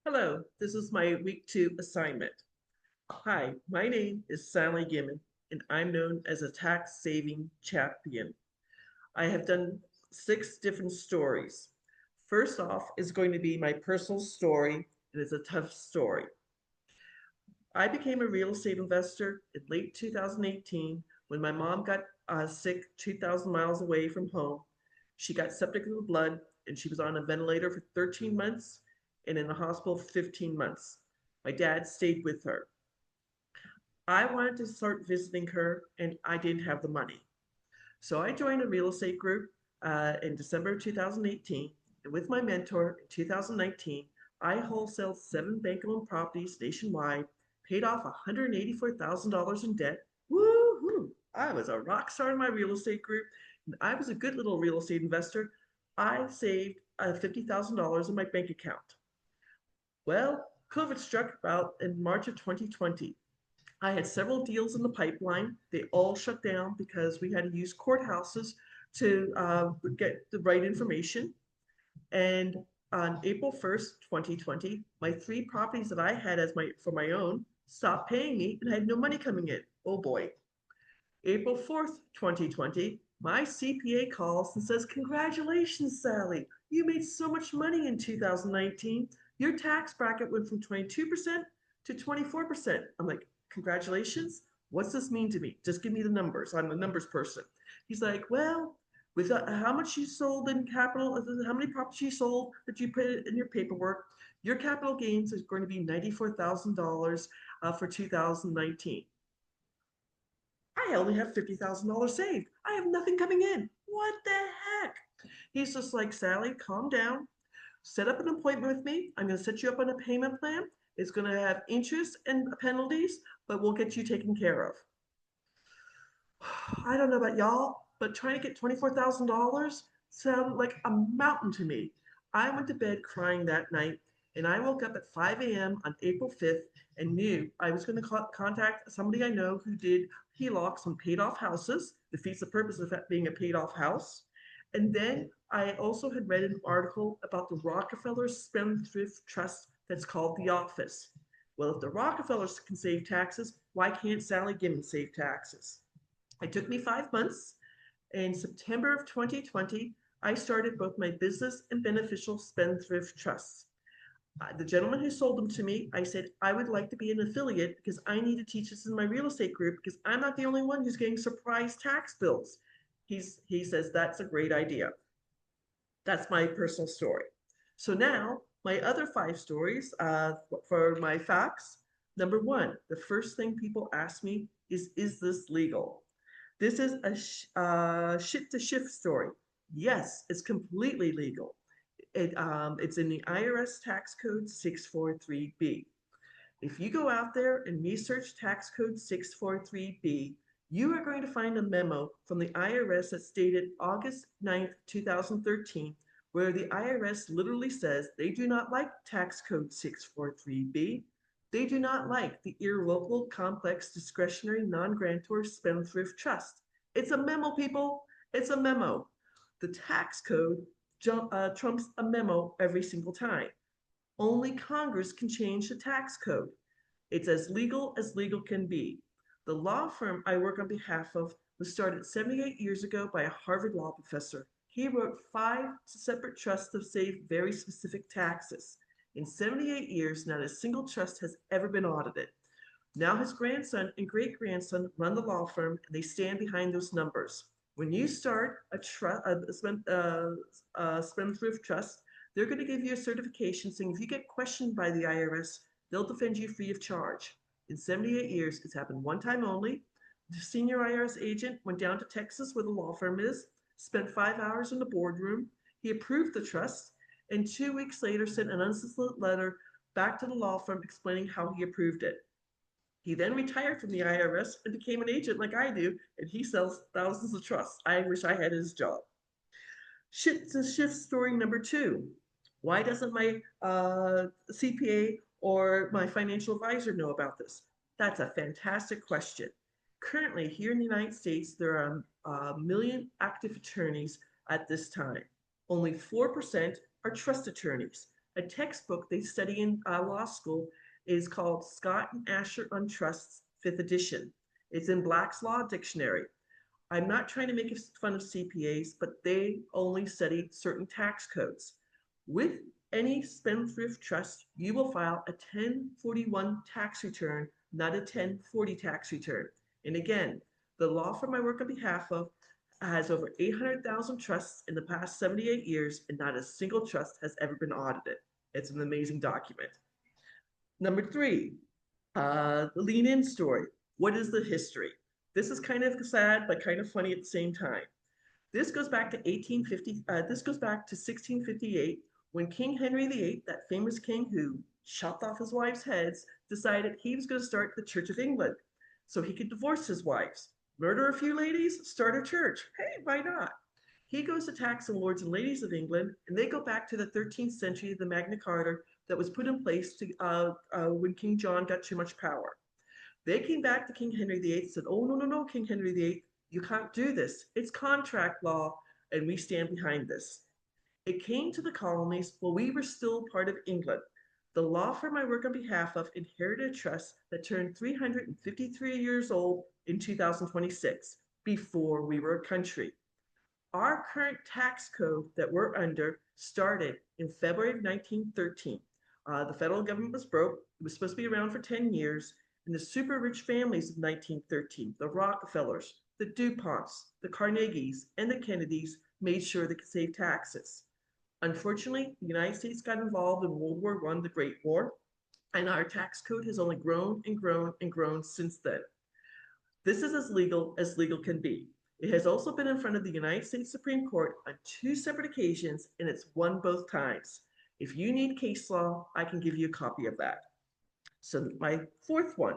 Hello, this is my week 2 assignment. Hi, my name is Sally Gimmon, and I'm known as a tax saving champion. I have done 6 different stories. First off is going to be my personal story, and it's a tough story. I became a real estate investor in late 2018 when my mom got sick 2,000 miles away from home. She got septic in the blood, and she was on a ventilator for 13 months and in the hospital for 15 months. My dad stayed with her. I wanted to start visiting her, and I didn't have the money. So I joined a real estate group in December of 2018. And with my mentor in 2019, I wholesaled 7 bank-owned properties nationwide, paid off $184,000 in debt. Woo-hoo! I was a rock star in my real estate group, and I was a good little real estate investor. I saved $50,000 in my bank account. Well, COVID struck about in March of 2020. I had several deals in the pipeline. They all shut down because we had to use courthouses to get the right information. And on April 1st, 2020, my 3 properties that I had as my own stopped paying me and had no money coming in. Oh boy. April 4th, 2020, my CPA calls and says, "Congratulations, Sally. You made so much money in 2019. Your tax bracket went from 22% to 24%. I'm like, "Congratulations? What's this mean to me? Just give me the numbers. I'm a numbers person." He's like, "Well, with how much you sold in capital, how many properties you sold that you put in your paperwork, your capital gains is going to be $94,000 for 2019. I only have $50,000 saved. I have nothing coming in. What the heck?" He's just like, "Sally, calm down. Set up an appointment with me. I'm going to set you up on a payment plan. It's going to have interest and penalties, but we'll get you taken care of." I don't know about y'all, but trying to get $24,000 sounded like a mountain to me. I went to bed crying that night, and I woke up at 5 a.m. on April 5th and knew I was going to contact somebody I know who did HELOCs on paid off houses, defeats the purpose of that being a paid off house. And then I also had read an article about the Rockefellers Spendthrift Trust that's called The Office. Well, if the Rockefellers can save taxes, why can't Sally Gimmon save taxes? It took me 5 months. In September of 2020, I started both my business and beneficial spendthrift trusts. The gentleman who sold them to me, I said, "I would like to be an affiliate because I need to teach this in my real estate group because I'm not the only one who's getting surprise tax bills." He says, "That's a great idea." That's my personal story. So now, my other 5 stories for my facts. Number 1, the first thing people ask me is this legal? This is a shit to shift story. Yes, it's completely legal. It's in the IRS Tax Code 643B. If you go out there and research Tax Code 643B, you are going to find a memo from the IRS that stated August 9th, 2013, where the IRS literally says they do not like Tax Code 643B. They do not like the Irrevocable Complex Discretionary Non-Grantor Spendthrift Trust. It's a memo, people. It's a memo. The tax code trumps a memo every single time. Only Congress can change the tax code. It's as legal can be. The law firm I work on behalf of was started 78 years ago by a Harvard law professor. He wrote 5 separate trusts to save very specific taxes. In 78 years, not a single trust has ever been audited. Now his grandson and great grandson run the law firm, and they stand behind those numbers. When you start a spendthrift trust, they're going to give you a certification saying if you get questioned by the IRS, they'll defend you free of charge. In 78 years, it's happened one time only. The senior IRS agent went down to Texas, where the law firm is, spent 5 hours in the boardroom. He approved the trust, and 2 weeks later sent an unsolicited letter back to the law firm explaining how he approved it. He then retired from the IRS and became an agent like I do, and he sells thousands of trusts. I wish I had his job. Shift story number 2. Why doesn't my CPA or my financial advisor know about this? That's a fantastic question. Currently, here in the United States, there are a million active attorneys at this time. Only 4% are trust attorneys. A textbook they study in law school is called Scott and Asher on Trusts, 5th edition. It's in Black's Law Dictionary. I'm not trying to make fun of CPAs, but they only study certain tax codes. With any spendthrift trust, you will file a 1041 tax return, not a 1040 tax return. And again, the law firm I work on behalf of has over 800,000 trusts in the past 78 years, and not a single trust has ever been audited. It's an amazing document. Number three, the lean in story. What is the history? This is kind of sad, but kind of funny at the same time. This goes back to 1850. This goes back to 1658, when King Henry VIII, that famous king who chopped off his wives' heads, decided he was going to start the Church of England, so he could divorce his wives, murder a few ladies, start a church. Hey, why not? He goes to tax the lords and ladies of England, and they go back to the 13th century, the Magna Carta that was put in place when King John got too much power. They came back to King Henry VIII and said, oh, no, no, no, King Henry VIII, you can't do this. It's contract law, and we stand behind this. It came to the colonies while we were still part of England. The law firm I work on behalf of inherited a trust that turned 353 years old in 2026, before we were a country. Our current tax code that we're under started in February of 1913. The federal government was broke. It was supposed to be around for 10 years. And the super rich families of 1913, the Rockefellers, the DuPonts, the Carnegies, and the Kennedys, made sure they could save taxes. Unfortunately, the United States got involved in World War I, the Great War, and our tax code has only grown and grown and grown since then. This is as legal can be. It has also been in front of the United States Supreme Court on 2 separate occasions, and it's won both times. If you need case law, I can give you a copy of that. So my fourth one,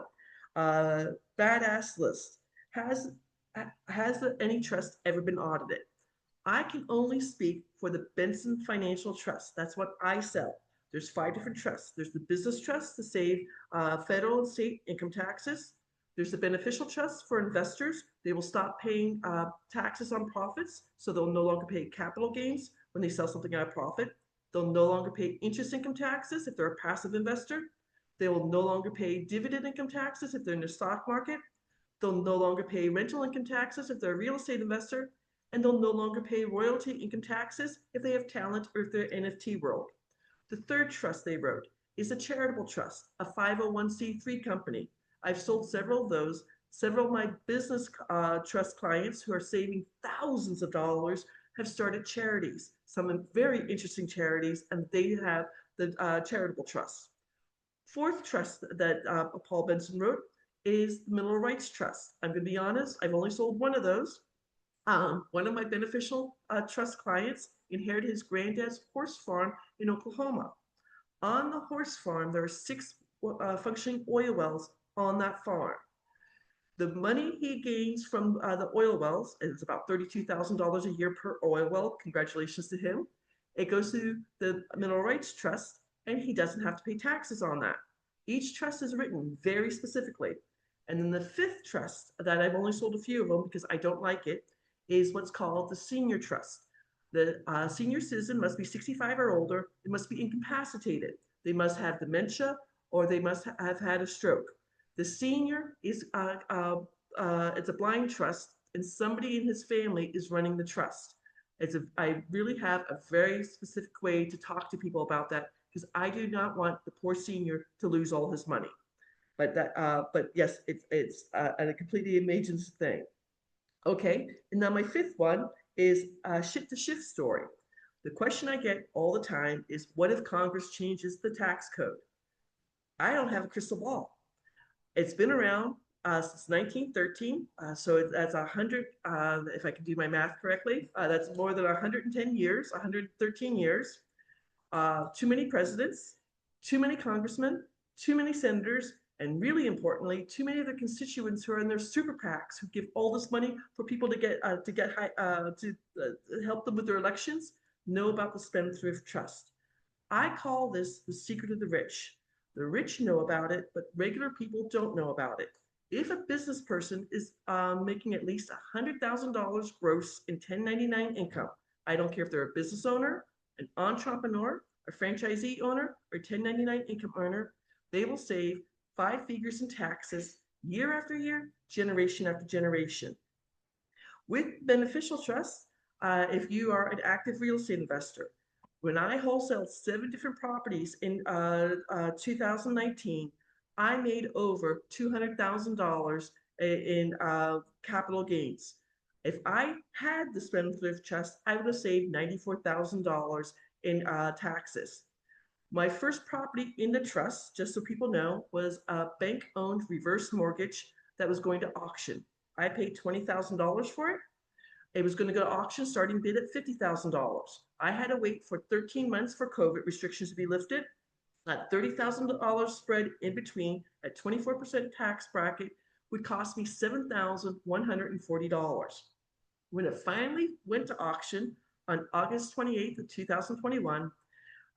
badass list. Has any trust ever been audited? I can only speak for the Benson Financial Trust. That's what I sell. There's 5 different trusts. There's the business trust to save federal and state income taxes. There's the beneficial trust for investors. They will stop paying taxes on profits, so they'll no longer pay capital gains when they sell something at a profit. They'll no longer pay interest income taxes if they're a passive investor. They will no longer pay dividend income taxes if they're in the stock market. They'll no longer pay rental income taxes if they're a real estate investor. And they'll no longer pay royalty income taxes if they have talent or if they're NFT world. The third trust they wrote is a charitable trust, a 501c3 company. I've sold several of those. Several of my business trust clients who are saving thousands of dollars have started charities, some very interesting charities, and they have the charitable trust. Fourth trust that Paul Benson wrote is the Mineral Rights Trust. I'm going to be honest, I've only sold one of those. One of my beneficial trust clients inherited his granddad's horse farm in Oklahoma. On the horse farm, there are 6 functioning oil wells on that farm. The money he gains from the oil wells is about $32,000 a year per oil well. Congratulations to him. It goes to the Mineral Rights Trust, and he doesn't have to pay taxes on that. Each trust is written very specifically. And then the 5th trust that I've only sold a few of them because I don't like it is what's called the senior trust. The senior citizen must be 65 or older. They must be incapacitated. They must have dementia or they must have had a stroke. The senior is it's a blind trust, and somebody in his family is running the trust. I really have a very specific way to talk to people about that because I do not want the poor senior to lose all his money. But yes, it's a completely amazing thing. Okay, and now my 5th one is a shift to shift story. The question I get all the time is, what if Congress changes the tax code? I don't have a crystal ball. It's been around since 1913, so that's 100, if I can do my math correctly, that's more than 110 years, 113 years. Too many presidents, too many congressmen, too many senators, and really importantly, too many of their constituents who are in their super PACs who give all this money for people to help them with their elections know about the Spendthrift Trust. I call this the secret of the rich. The rich know about it, but regular people don't know about it. If a business person is making at least $100,000 gross in 1099 income, I don't care if they're a business owner, an entrepreneur, a franchisee owner, or 1099 income earner, they will save 5 figures in taxes year after year, generation after generation. With beneficial trusts, if you are an active real estate investor, when I wholesaled 7 different properties in 2019, I made over $200,000 in capital gains. If I had the Spendthrift Trust, I would have saved $94,000 in taxes. My first property in the trust, just so people know, was a bank-owned reverse mortgage that was going to auction. I paid $20,000 for it. It was going to go to auction, starting bid at $50,000. I had to wait for 13 months for COVID restrictions to be lifted. That $30,000 spread in between at 24% tax bracket would cost me $7,140. When it finally went to auction on August 28th of 2021,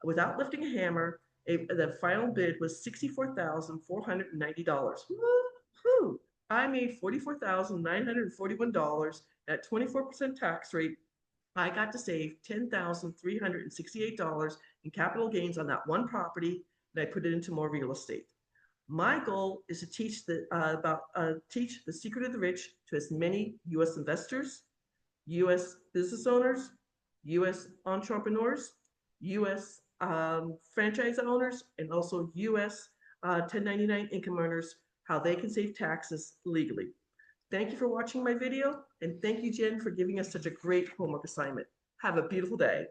without lifting a hammer, the final bid was $64,490. Woo-hoo! I made $44,941 at 24% tax rate. I got to save $10,368 in capital gains on that one property, and I put it into more real estate. My goal is to teach the secret of the rich to as many U.S. investors, U.S. business owners, U.S. entrepreneurs, U.S. Franchise owners, and also U.S. 1099 income earners, how they can save taxes legally. Thank you for watching my video, and thank you, Jen, for giving us such a great homework assignment. Have a beautiful day.